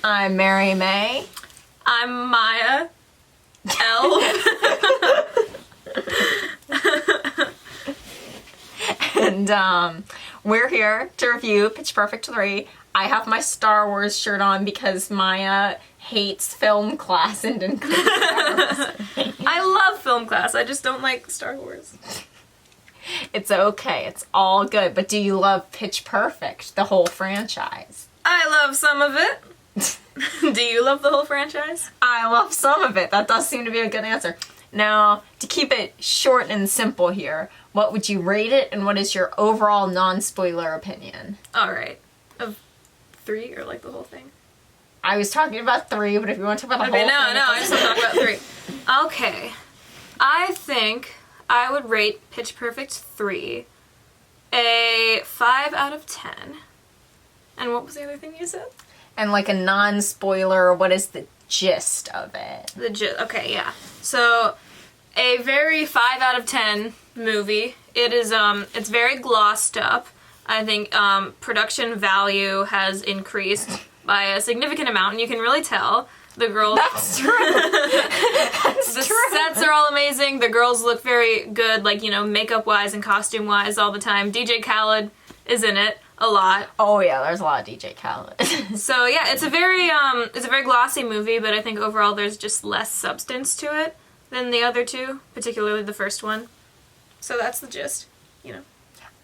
I'm Mary May. I'm Maya L. And we're here to review Pitch Perfect 3. I have my Star Wars shirt on because Maya hates film class and didn't go to Star Wars. I love film class, I just don't like Star Wars. It's okay, it's all good. But do you love Pitch Perfect, the whole franchise? I love some of it. Do you love the whole franchise? I love some of it. That does seem to be a good answer. Now, to keep it short and simple here, what would you rate it, and what is your overall non-spoiler opinion? Alright. Of 3, or like the whole thing? I was talking about 3, but if you want to talk about the whole thing... I just want to talk about 3. Okay. I think I would rate Pitch Perfect 3 a 5 out of 10. And what was the other thing you said? And like a non-spoiler, what is the gist of it? Okay, yeah. So, a very 5 out of 10 movie. It is, it's very glossed up. I think, production value has increased by a significant amount, and you can really tell. The girls... That's true! That's the true! sets are all amazing. The girls look very good, like, you know, makeup-wise and costume-wise all the time. DJ Khaled is in it a lot. Oh yeah, there's a lot of DJ Khaled. So yeah, it's a very glossy movie, but I think overall there's just less substance to it than the other two, particularly the first one. So that's the gist, you know.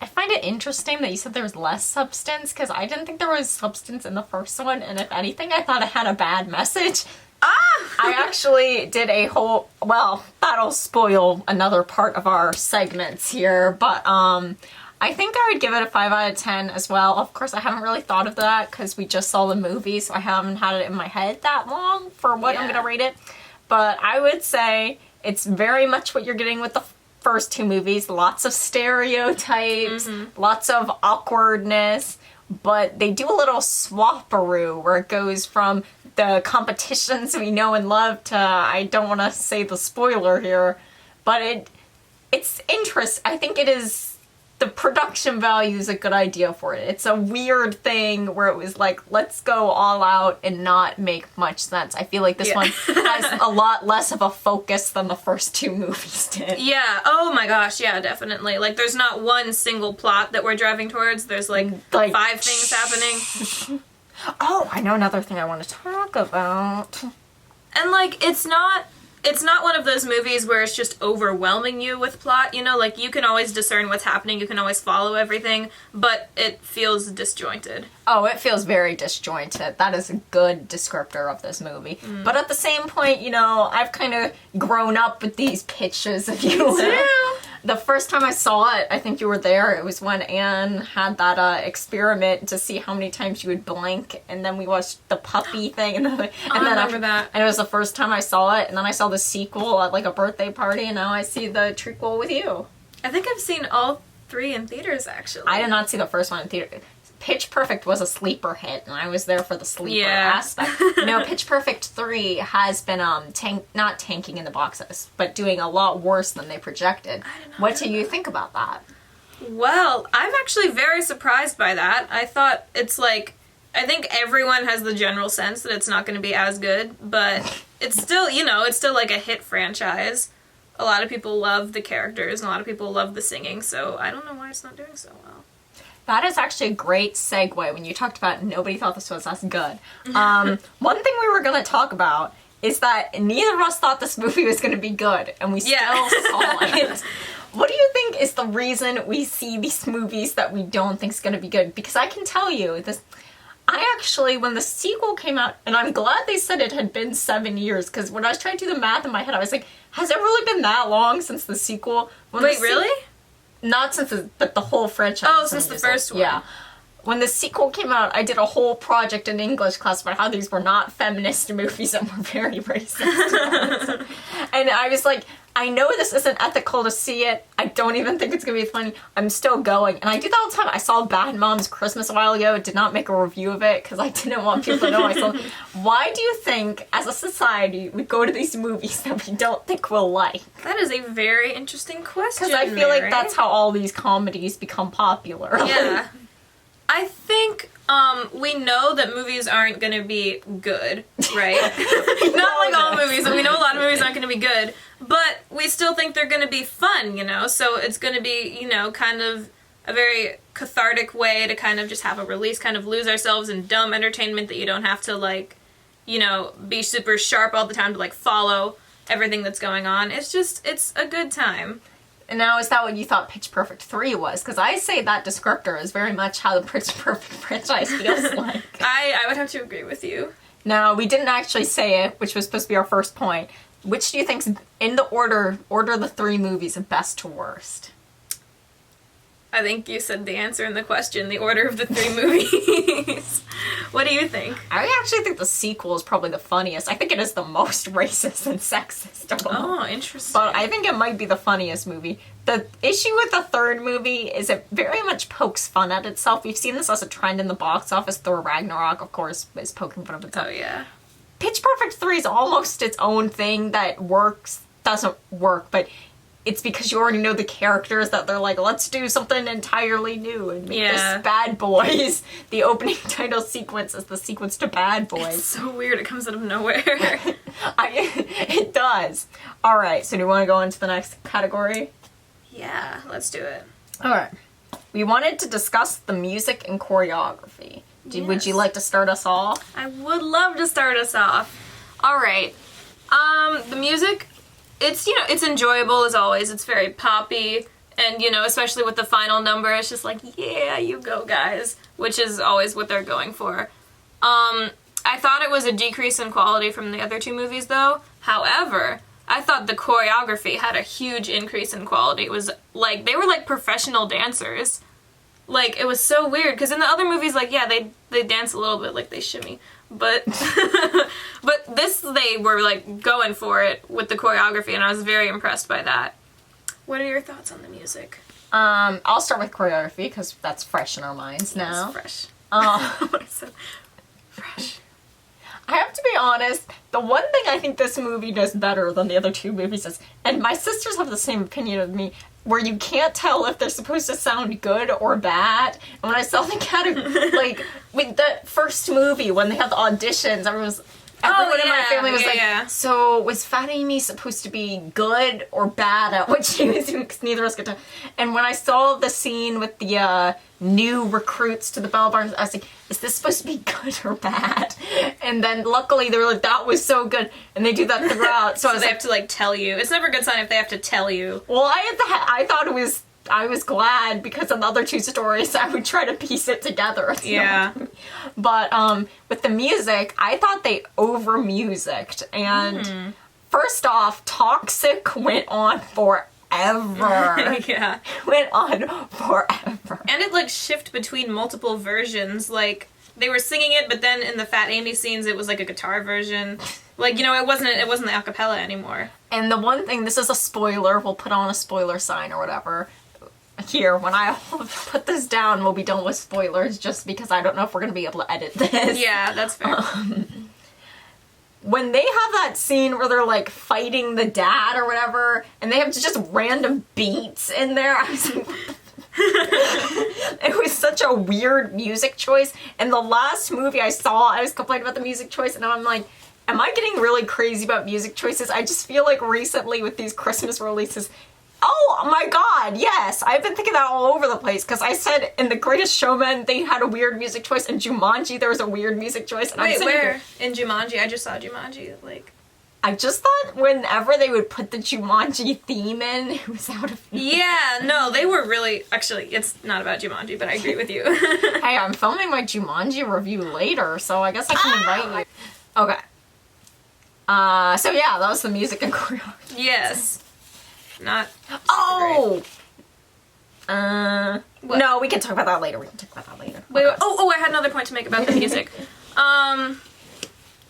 I find it interesting that you said there was less substance, because I didn't think there was substance in the first one, and if anything, I thought it had a bad message. I actually did a whole, well, that'll spoil another part of our segments here, but I think I would give it a 5 out of 10 as well. Of course, I haven't really thought of that because we just saw the movie, so I haven't had it in my head that long for what I'm going to rate it. But I would say it's very much what you're getting with the first 2 movies. Lots of stereotypes, lots of awkwardness, but they do a little swapperoo where it goes from the competitions we know and love to, I don't want to say the spoiler here, but it's interest. I think it is... The production value is a good idea for it. It's a weird thing where it was like, let's go all out and not make much sense. I feel like this one has a lot less of a focus than the first 2 movies did. Yeah, oh my gosh, yeah, definitely. Like, there's not one single plot that we're driving towards. There's like 5 things happening. Oh, I know another thing I want to talk about. And like, it's not one of those movies where it's just overwhelming you with plot, you know? Like, you can always discern what's happening, you can always follow everything, but it feels disjointed. Oh, it feels very disjointed. That is a good descriptor of this movie. But at the same point, you know, I've kind of grown up with these pitches, if you will. The first time I saw it, I think you were there, it was when Anne had that experiment to see how many times you would blink, and then we watched the puppy thing, and then I remember that. And it was the first time I saw it, and then I saw the sequel at like a birthday party, and now I see the trequel with you. I think I've seen all 3 in theaters, actually. I did not see the first one in theater. Pitch Perfect was a sleeper hit, and I was there for the sleeper aspect. No, Pitch Perfect 3 has been not tanking in the box office, but doing a lot worse than they projected. What do you think about that? Well, I'm actually very surprised by that. I thought it's like, I think everyone has the general sense that it's not going to be as good, but it's still, you know, it's still like a hit franchise. A lot of people love the characters, and a lot of people love the singing, so I don't know why it's not doing so well. That is actually a great segue when you talked about nobody thought this was as good. One thing we were going to talk about is that neither of us thought this movie was going to be good, and we still saw it. What do you think is the reason we see these movies that we don't think is going to be good? Because I can tell you, I actually, when the sequel came out, and I'm glad they said it had been 7 years, because when I was trying to do the math in my head, I was like, has it really been that long since the sequel? Wait, really? Not since but the whole franchise. Oh, since the first one. Yeah. When the sequel came out, I did a whole project in English class about how these were not feminist movies and were very racist. And I was like, I know this isn't ethical to see it. I don't even think it's going to be funny. I'm still going. And I do that all the time. I saw Bad Moms Christmas a while ago. Did not make a review of it because I didn't want people to know I saw it. Why do you think, as a society, we go to these movies that we don't think we'll like? That is a very interesting question, Because I feel like that's how all these comedies become popular. Yeah. I think we know that movies aren't going to be good, right? Not like all movies, and we know a lot of movies aren't going to be good, but we still think they're going to be fun, you know? So it's going to be, you know, kind of a very cathartic way to kind of just have a release, kind of lose ourselves in dumb entertainment that you don't have to, like, you know, be super sharp all the time to, like, follow everything that's going on. It's just, it's a good time. And now, is that what you thought Pitch Perfect 3 was? Because I say that descriptor is very much how the Pitch Perfect franchise feels like. I would have to agree with you. Now, we didn't actually say it, which was supposed to be our first point. Which do you think's, in the order of the 3 movies, of best to worst? I think you said the answer in the question, the order of the 3 movies. What do you think? I actually think the sequel is probably the funniest. I think it is the most racist and sexist of all. Oh, interesting. But I think it might be the funniest movie. The issue with the 3rd movie is it very much pokes fun at itself. We've seen this as a trend in the box office. Thor Ragnarok, of course, is poking fun of itself. Oh, yeah. Pitch Perfect 3 is almost its own thing that doesn't work, but it's because you already know the characters that they're like, let's do something entirely new and make this Bad Boys. The opening title sequence is the sequence to Bad Boys. It's so weird. It comes out of nowhere. It does. All right, so do you want to go into the next category? Yeah, let's do it. All right. We wanted to discuss the music and choreography. Would you Yes. like to start us off? I would love to start us off. All right. The music, it's, you know, it's enjoyable as always. It's very poppy, and, you know, especially with the final number, it's just like, yeah, you go, guys, which is always what they're going for. I thought it was a decrease in quality from the other 2 movies, though. However, I thought the choreography had a huge increase in quality. It was like, they were like professional dancers. Like, it was so weird, because in the other movies, like, yeah, they dance a little bit, like, they shimmy. But, but this, they were, like, going for it with the choreography, and I was very impressed by that. What are your thoughts on the music? I'll start with choreography, because that's fresh in our minds now. It's fresh. What I said. Fresh. I have to be honest, the one thing I think this movie does better than the other 2 movies is, and my sisters have the same opinion of me, where you can't tell if they're supposed to sound good or bad. And when I saw the category, like, with the first movie, when they had the auditions, everyone in my family was so was Fat Amy supposed to be good or bad at what she was doing? Because neither of us could tell. And when I saw the scene with the new recruits to the Bell Barns, I was like, is this supposed to be good or bad? And then luckily they were like, that was so good. And they do that throughout. So I was they like, have to, like, tell you. It's never a good sign if they have to tell you. well, I thought it was, I was glad because of the other 2 stories, I would try to piece it together. Yeah. But with the music, I thought they over-musicked. And first off, Toxic went on forever. Yeah. Went on forever. And it, like, shifted between multiple versions. Like, they were singing it, but then in the Fat Amy scenes, it was, like, a guitar version. Like, you know, it wasn't the acapella anymore. And the one thing, this is a spoiler, we'll put on a spoiler sign or whatever. Here, when I put this down, we'll be done with spoilers, just because I don't know if we're going to be able to edit this. Yeah, that's fair. When they have that scene where they're, like, fighting the dad or whatever, and they have just random beats in there, I was like, it was such a weird music choice. And the last movie I saw, I was complaining about the music choice, and now I'm like, am I getting really crazy about music choices? I just feel like recently with these Christmas releases, oh my god, yes! I've been thinking that all over the place, because I said in The Greatest Showman they had a weird music choice, and Jumanji there was a weird music choice. And Wait, I'm where? In Jumanji? I just saw Jumanji, like... I just thought whenever they would put the Jumanji theme in, it was out of... Yeah, no, they were really... Actually, it's not about Jumanji, but I agree with you. Hey, I'm filming my Jumanji review later, so I guess I can invite you. Okay. So yeah, that was the music and choreography. Yes. Not... Oh! What? No, we can talk about that later. Wait, Wait, I had another point to make about the music.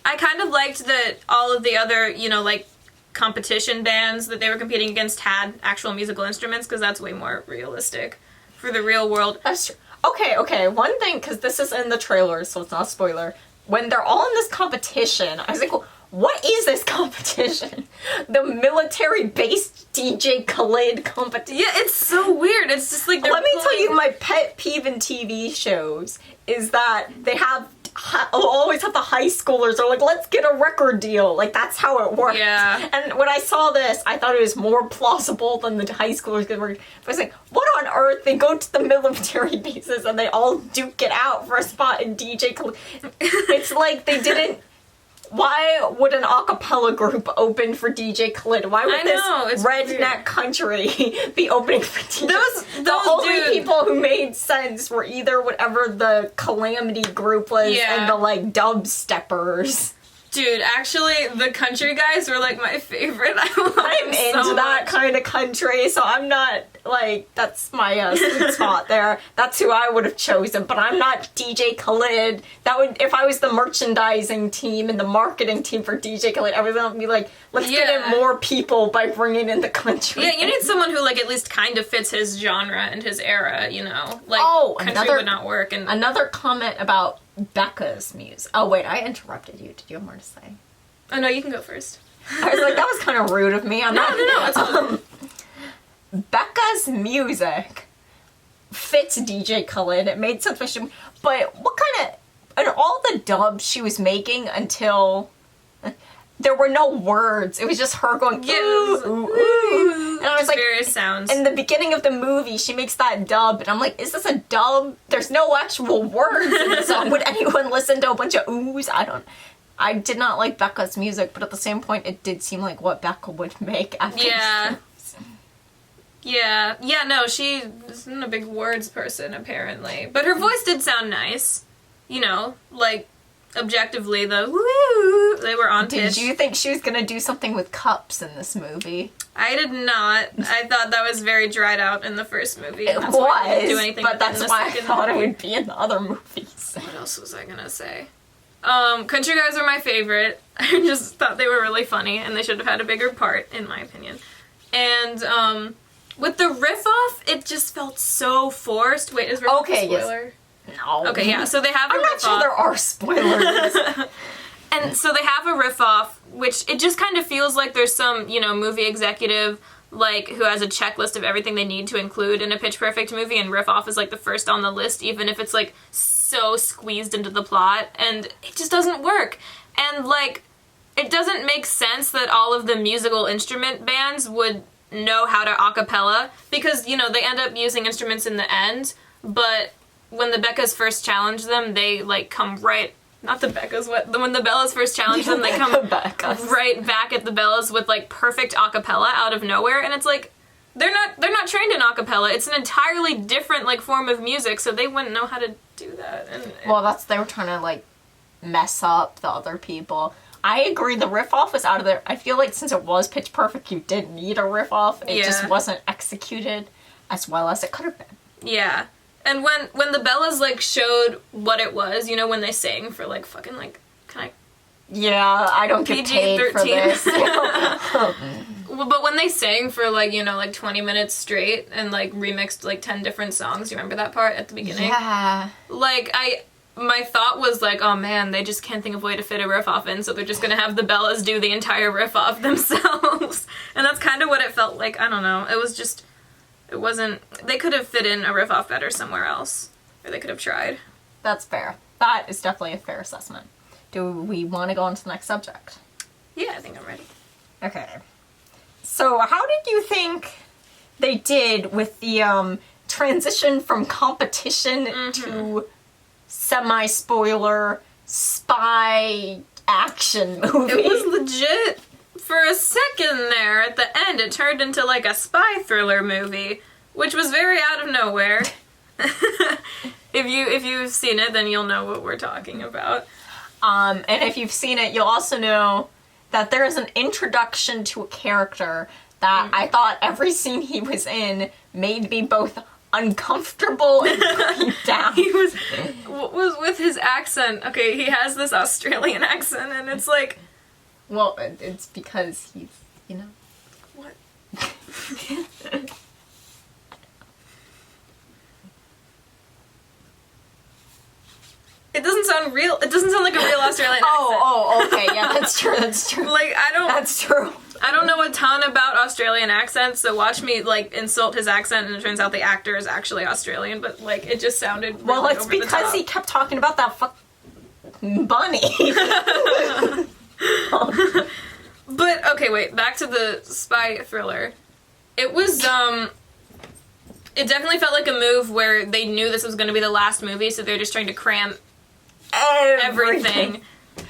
I kind of liked that all of the other, you know, like, competition bands that they were competing against had actual musical instruments, because that's way more realistic for the real world. That's true. Okay, one thing, because this is in the trailer, so it's not a spoiler. When they're all in this competition, I was like, well, what is this competition? The military-based DJ Khaled competition. Yeah, it's so weird. It's just like Let me tell you, my pet peeve in TV shows is that they always have the high schoolers are like, let's get a record deal. Like, that's how it works. Yeah. And when I saw this, I thought it was more plausible than the high schoolers could work. I was like, what on earth? They go to the military bases and they all duke it out for a spot in DJ Khaled. It's like they didn't. Why would an a cappella group open for DJ Khaled? Why would this redneck country be opening for DJ Khaled? The only people who made sense were either whatever the Calamity group was and the, like, dubsteppers. Dude, actually, the country guys were, like, my favorite. I'm into that kind of country, so I'm not, like, that's my sweet spot there. That's who I would have chosen, but I'm not DJ Khaled. That would, if I was the merchandising team and the marketing team for DJ Khaled, everyone would be like, let's get in more people by bringing in the country. Yeah, you need someone who, like, at least kind of fits his genre and his era, you know? Like, country would not work. And another comment about Becca's music. Oh, wait, I interrupted you. Did you have more to say? Oh, no, you can go first. I was like, that was kind of rude of me. No, it's all Becca's music fits DJ Khaled. It made sense, but what kind of... And all the dubs she was making until... There were no words. It was just her going, ooh, ooh, ooh. And I was like, various sounds. In the beginning of the movie, she makes that dub, and I'm like, is this a dub? There's no actual words in the song. Would anyone listen to a bunch of oohs? I did not like Becca's music, but at the same point, it did seem like what Becca would make after Yeah, no, she isn't a big words person, apparently. But her voice did sound nice. You know, like, objectively, the woo, they were on pitch. Did you think she was gonna do something with cups in this movie? I did not. I thought that was very dried out in the first movie. It was, but that's why I thought it would be in the other movies. What else was I gonna say? Country guys are my favorite. I just thought they were really funny, and they should have had a bigger part, in my opinion. And, with the riff off, it just felt so forced. Wait, is riff off a spoiler? Yes. No. Okay, yeah, so they have a riff off. I'm not sure there are spoilers. And so they have a riff off, which it just kind of feels like there's some, you know, movie executive, like, who has a checklist of everything they need to include in a Pitch Perfect movie, and riff off is, like, the first on the list, even if it's, like, so squeezed into the plot, and it just doesn't work. And, like, it doesn't make sense that all of the musical instrument bands would know how to a cappella, because, you know, they end up using instruments in the end, but when the Beccas first challenge them, they, like, come right... Not the Beccas, when the Bellas first challenge them, they come right back at the Bellas with, like, perfect a cappella out of nowhere, and it's like, they're not trained in a cappella. It's an entirely different, like, form of music, so they wouldn't know how to do that. And well, they were trying to, like, mess up the other people. I agree, the riff-off was out of there. I feel like since it was Pitch Perfect, you did need a riff-off. It just wasn't executed as well as it could have been. Yeah. And when the Bellas, like, showed what it was, you know, when they sang for, like, fucking, like, can I... Yeah, I don't get paid for this. But when they sang for, like, you know, like, 20 minutes straight and, like, remixed, like, 10 different songs, do you remember that part at the beginning? Yeah. Like, my thought was, like, oh, man, they just can't think of a way to fit a riff-off in, so they're just gonna have the Bellas do the entire riff-off themselves. And that's kind of what it felt like. I don't know. It was just... It wasn't... They could have fit in a riff-off better somewhere else. Or they could have tried. That's fair. That is definitely a fair assessment. Do we want to go on to the next subject? Yeah, I think I'm ready. Okay. So, how did you think they did with the transition from competition to semi-spoiler spy action movie? It was legit... For a second there, at the end, it turned into, like, a spy thriller movie, which was very out of nowhere. If you've seen it, then you'll know what we're talking about. And if you've seen it, you'll also know that there is an introduction to a character that I thought every scene he was in made me both uncomfortable and creeped out. What was with his accent? Okay, he has this Australian accent, and it's like... Well, it's because he's, you know... What? It doesn't sound real. It doesn't sound like a real Australian accent. Oh, okay, yeah, That's true. That's true. Like, That's true. I don't know a ton about Australian accents, so watch me, like, insult his accent, and it turns out the actor is actually Australian, but, like, it just sounded really Well, it's over the because top. he kept talking about that bunny. But, okay, wait, back to the spy thriller. It was, it definitely felt like a move where they knew this was going to be the last movie, so they're just trying to cram everything.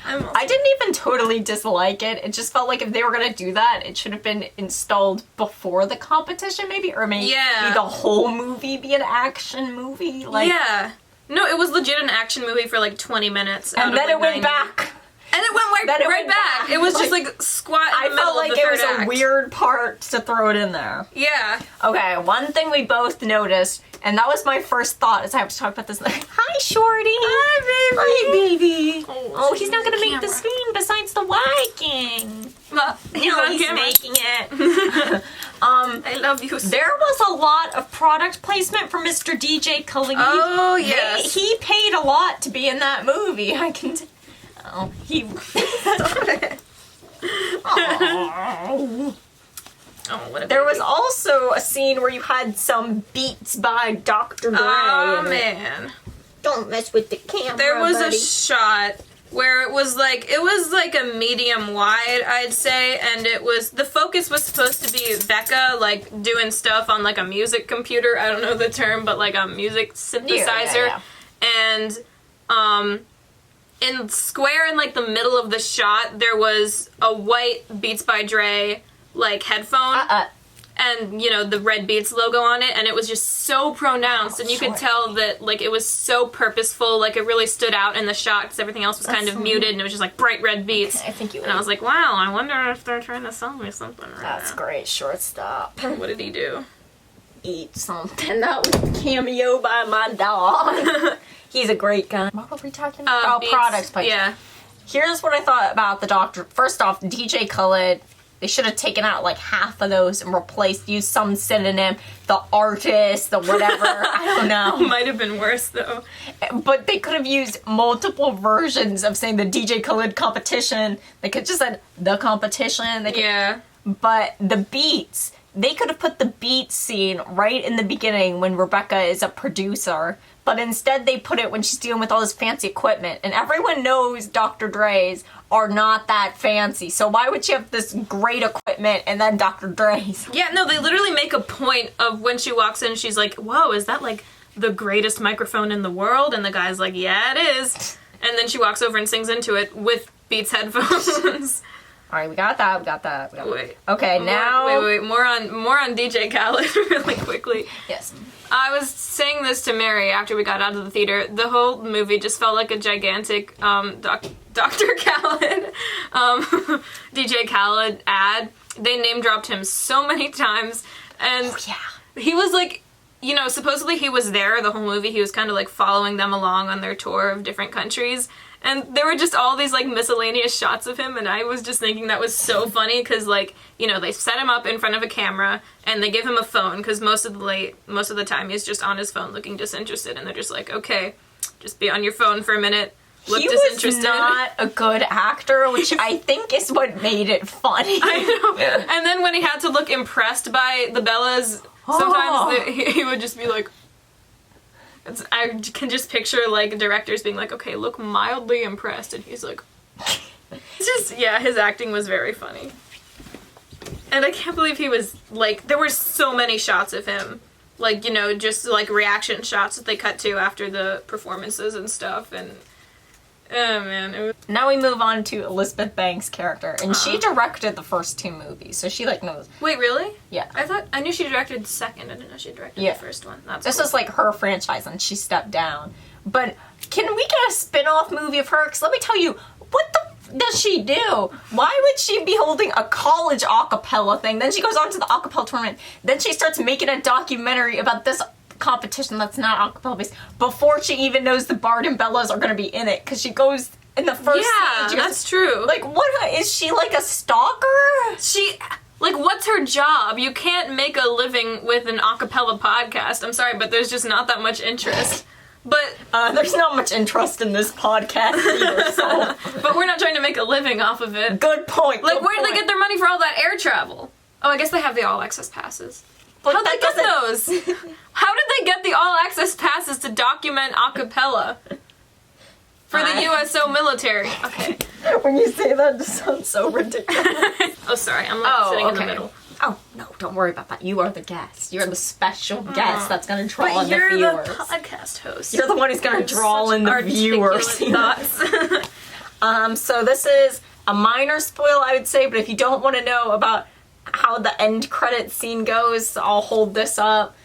I didn't even totally dislike it. It just felt like if they were gonna do that, it should have been installed before the competition, maybe, or maybe the whole movie be an action movie. Like, yeah, no, it was legit an action movie for like 20 minutes, and then it went back. And it went right back. It was just like squat in the middle of the third act. I felt like it was a weird part to throw it in there. Yeah. Okay, one thing we both noticed, and that was my first thought as I have to talk about this. Like, hi, Shorty. Hi, baby. Oh, he's not gonna make the scene besides the Viking. He's on camera. Making it. I love you. There was a lot of product placement from Mr. DJ Khaled. Oh yes. He paid a lot to be in that movie. I can. Oh, he. Oh, there was also a scene where you had some beats by Dr. Dre. Oh man! Don't mess with the camera. There was buddy. a shot where it was like a medium wide, I'd say, and the focus was supposed to be Becca like doing stuff on like a music computer. I don't know the term, but like a music synthesizer, and in square in like the middle of the shot, there was a white Beats by Dre like headphone, and you know the Red Beats logo on it, and it was just so pronounced, and you could tell that like it was so purposeful, like it really stood out in the shot because everything else was kind of muted, and it was just like bright red beats. Okay, I think you. And I was like, wow, I wonder if they're trying to sell me something. That's great, shortstop. What did he do? Eat something. That was a cameo by my dog. He's a great guy. What were we talking about? Products placement. Yeah. Here's what I thought about the Doctor. First off, DJ Khaled, they should have taken out like half of those and used some synonym. The artist, the whatever. I don't know. Might have been worse though. But they could have used multiple versions of saying the DJ Khaled competition. They could just said the competition. But the beats, they could have put the beat scene right in the beginning when Rebecca is a producer. But instead they put it when she's dealing with all this fancy equipment. And everyone knows Dr. Dre's are not that fancy. So why would she have this great equipment and then Dr. Dre's? Yeah, no, they literally make a point of when she walks in, she's like, whoa, is that like the greatest microphone in the world? And the guy's like, yeah, it is. And then she walks over and sings into it with Beats headphones. All right, we got that. Wait. Okay, now... Wait. More on DJ Khaled really quickly. Yes. I was saying this to Mary after we got out of the theater. The whole movie just felt like a gigantic Dr. Khaled, DJ Khaled ad. They name dropped him so many times, and he was like, you know, supposedly he was there the whole movie. He was kind of like following them along on their tour of different countries. And there were just all these, like, miscellaneous shots of him, and I was just thinking that was so funny, because, like, you know, they set him up in front of a camera, and they give him a phone, because most of the time he's just on his phone looking disinterested, and they're just like, okay, just be on your phone for a minute, look disinterested. He was not a good actor, which I think is what made it funny. I know. Yeah. And then when he had to look impressed by the Bellas, sometimes he would just be like... I can just picture, like, directors being like, okay, look mildly impressed, and he's like... It's just, his acting was very funny. And I can't believe he was, like, there were so many shots of him. Like, you know, just, like, reaction shots that they cut to after the performances and stuff, and... Oh, man. It was... Now we move on to Elizabeth Banks' character, and she directed the first two movies, so she, like, knows. Wait, really? Yeah. I knew she directed the second, I didn't know she directed the first one. This was, like, her franchise, and she stepped down. But can we get a spin-off movie of her? Because let me tell you, what the does she do? Why would she be holding a college acapella thing? Then she goes on to the acapella tournament. Then she starts making a documentary about this competition that's not acapella based before she even knows the Bard and Bellas are going to be in it, because she goes in the first scene, that's true. Like, what is she, like a stalker? She, like, what's her job? You can't make a living with an acapella podcast. I'm sorry, but there's just not that much interest. But There's not much interest in this podcast either, so... but we're not trying to make a living off of it. Good point. Like, good where do they point. get their money for all that air travel? Oh, I guess they have the all-access passes. But How'd they that get doesn't- those? How did they get the all-access passes to document a cappella? For the USO military. Okay. When you say that, it just sounds so ridiculous. Oh, sorry. I'm like sitting in the middle. Oh, no, don't worry about that. You are the guest. You're the special guest that's going to draw But in the you're viewers. the podcast host. You're the one who's going to draw Such in the articulate viewers. thoughts. So this is a minor spoil, I would say, but if you don't want to know about how the end credit scene goes, I'll hold this up.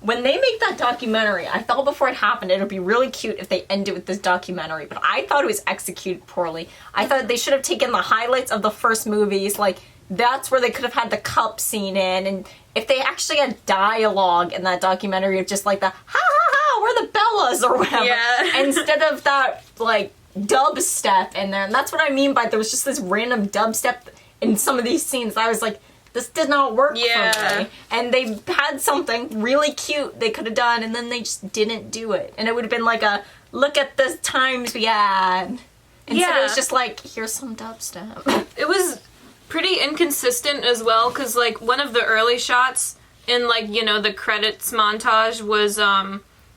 When they make that documentary, I thought before it happened it would be really cute if they ended with this documentary, but I thought it was executed poorly. I thought they should have taken the highlights of the first movies, like that's where they could have had the cup scene in, and if they actually had dialogue in that documentary of just like the ha ha ha, we're the Bellas or whatever, Yeah. instead of that like dubstep in there. And that's what I mean by there was just this random dubstep in some of these scenes. I was like, this did not work Yeah. for me. And they had something really cute they could have done, and then they just didn't do it. And it would have been like a, look at the times we had. Instead it was Yeah. just like, here's some dubstep. It was pretty inconsistent as well, because, like, one of the early shots in, like, you know, the credits montage was,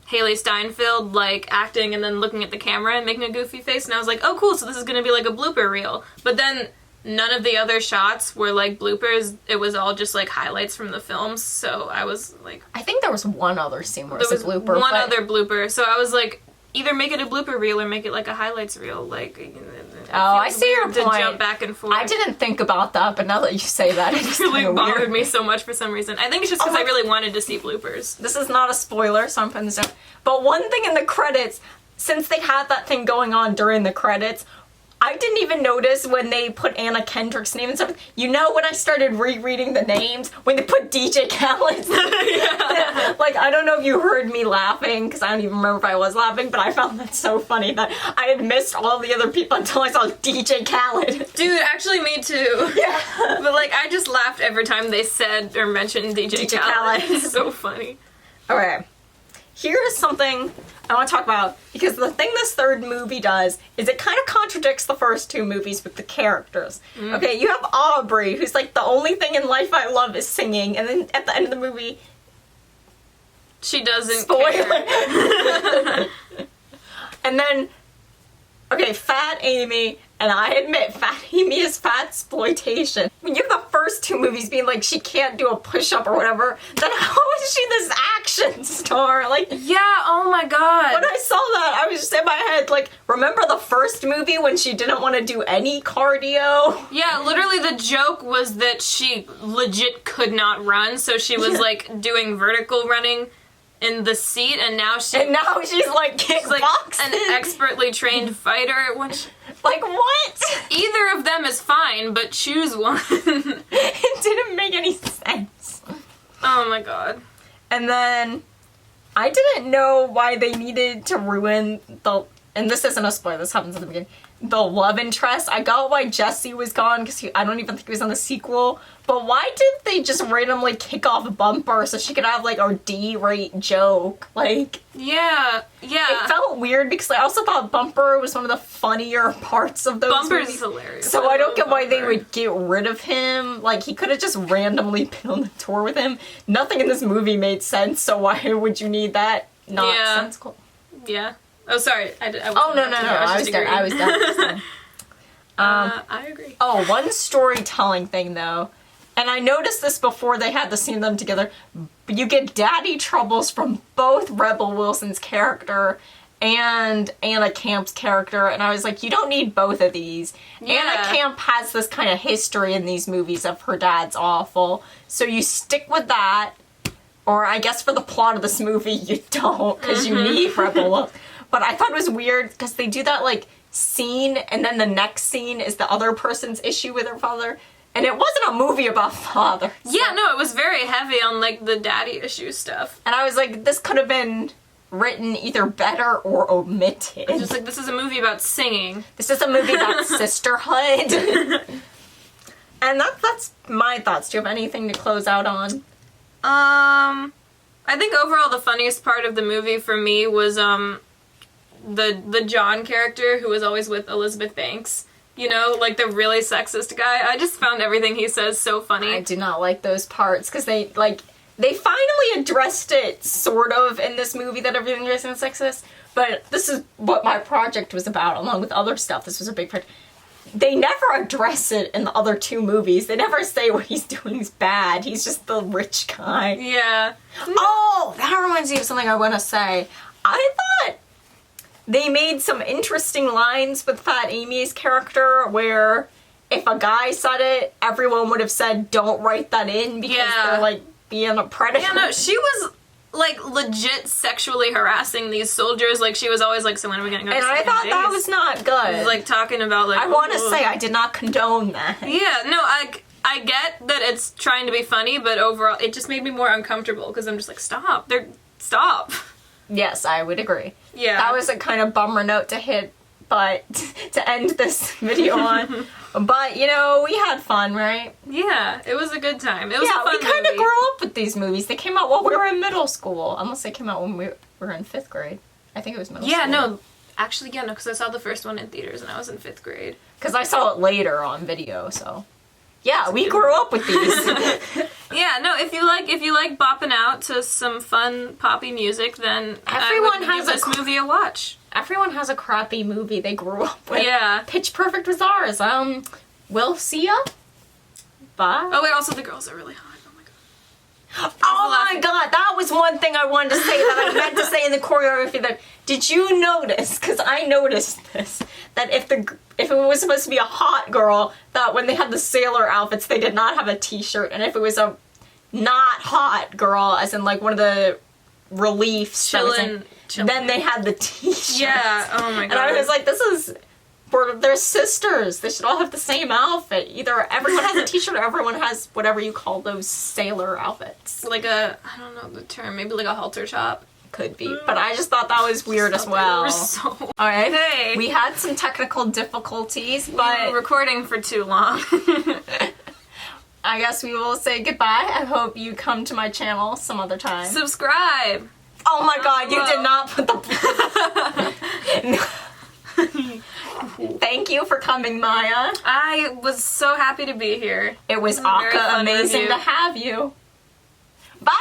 Haley Steinfeld, like, acting and then looking at the camera and making a goofy face, and I was like, oh, cool, so this is gonna be, like, a blooper reel. But then none of the other shots were, like, bloopers. It was all just, like, highlights from the films, so I was, like... I think there was one other scene where it There was was a blooper. one but other blooper, so I was like, either make it a blooper reel or make it, like, a highlights reel, like... I see your to point. jump back and forth. I didn't think about that, but now that you say that, it's It really kind of bothered weird. me so much for some reason. I think it's just because Oh my- I really wanted to see bloopers. This is not a spoiler, so I'm putting this down. But one thing in the credits, since they had that thing going on during the credits, I didn't even notice when they put Anna Kendrick's name and stuff. You know, when I started rereading the names, when they put DJ Khaled. Like, I don't know if you heard me laughing, because I don't even remember if I was laughing, but I found that so funny that I had missed all the other people until I saw DJ Khaled. Dude, actually me too. Yeah. But like, I just laughed every time they said or mentioned DJ DJ Khaled. Khaled. It's so funny. Okay. Here is something I want to talk about, because the thing this third movie does is it kind of contradicts the first two movies with the characters. Okay, you have Aubrey, who's like, the only thing in life I love is singing, and then at the end of the movie, She doesn't spoiler. care. And then, okay, Fat Amy, and I admit, Fat Amy is fat exploitation. When you have the first two movies being like, she can't do a push-up or whatever, then how is she this action star? Like, Yeah, oh my god. when I saw that, I was just in my head, like, remember the first movie when she didn't want to do any cardio? Yeah, literally the joke was that she legit could not run, so she was like doing vertical running in the seat, and now And now she's like she's like kickboxing. an expertly trained fighter, which Like, what? either of them is fine, but choose one. It didn't make any sense. Oh my god. And then I didn't know why they needed to ruin the, and this isn't a spoiler, this happens at the beginning, the love interest. I got why Jesse was gone, because I don't even think he was on the sequel, but why did they just randomly kick off Bumper so she could have like a D-rate joke? Like, Yeah, yeah. it felt weird because I also thought Bumper was one of the funnier parts of those Bumper's movies. hilarious. So I don't love get why they Bumper. would get rid of him. Like, he could have just randomly been on the tour with him. Nothing in this movie made sense, so why would you need that Yeah. nonsense? Yeah. Oh, sorry. I Oh, no, no, no. I was just done. agreeing. I was done. I agree. Oh, one storytelling thing, though. And I noticed this before they had the scene of them together. But you get daddy troubles from both Rebel Wilson's character and Anna Camp's character. And I was like, you don't need both of these. Yeah. Anna Camp has this kind of history in these movies of her dad's awful. So you stick with that. Or I guess for the plot of this movie, you don't, because you need Rebel Wilson. But I thought it was weird because they do that, like, scene, and then the next scene is the other person's issue with her father. And it wasn't a movie about father. Yeah, no, it was very heavy on, like, the daddy issue stuff. And I was like, this could have been written either better or omitted. Just like, this is a movie about singing. This is a movie about sisterhood. And that's my thoughts. Do you have anything to close out on? I think overall the funniest part of the movie for me was, the John character who was always with Elizabeth Banks. You know, like the really sexist guy. I just found everything he says so funny. I do not like those parts because they finally addressed it sort of in this movie that everything isn't sexist. But this is what my project was about, along with other stuff. This was a big project. They never address it in the other two movies. They never say what he's doing is bad. He's just the rich guy. Yeah. Oh, that reminds me of something I want to say. I thought they made some interesting lines with Fat Amy's character where if a guy said it, everyone would have said, don't write that in because they're, like, being a predator. Yeah, no, she was, like, legit sexually harassing these soldiers. Like, she was always like, so when are we gonna go to And I thought that was not good. Like, talking about, like... I want to say I did not condone that. Yeah, no, I get that it's trying to be funny, but overall, it just made me more uncomfortable because I'm just like, stop. Stop. Yes, I would agree. Yeah. That was a kind of bummer note to hit, but to end this video on. But, you know, we had fun, right? Yeah, it was a good time. It was a fun we kind of movie. grew up with these movies. They came out while we were in middle school. Unless they came out when we were in 5th grade. I think it was middle school. Yeah, no. Actually, yeah, no, because I saw the first one in theaters and I was in 5th grade. Because I saw it later on video, so... Yeah, we grew up with these. Yeah, no, if you like bopping out to some fun poppy music, then Everyone I would has give this movie a watch. Everyone has a crappy movie they grew up with. Yeah. Pitch Perfect was ours. We'll see ya. Bye. Oh wait, also the girls are really hot. Oh my god. Oh my god, that was one thing I wanted to say that I meant to say in the choreography. That did you notice? Because I noticed this. That if it was supposed to be a hot girl, that when they had the sailor outfits, they did not have a t-shirt, and if it was a not hot girl, as in like one of the reliefs, Chillin'. then they had the t-shirt. Yeah. Oh my god. And I was like, this is. They're sisters. They should all have the same outfit. Either everyone has a t-shirt or everyone has whatever you call those sailor outfits. Like I don't know the term, maybe like a halter top. Could be. But I just thought that was weird as well. Alright. Hey. We had some technical difficulties, but... We were recording for too long. I guess we will say goodbye. I hope you come to my channel some other time. Subscribe! Oh my god, you did not put the... Thank you for coming, Maya. I was so happy to be here. It was Very Aka fun amazing review. to have you. Bye!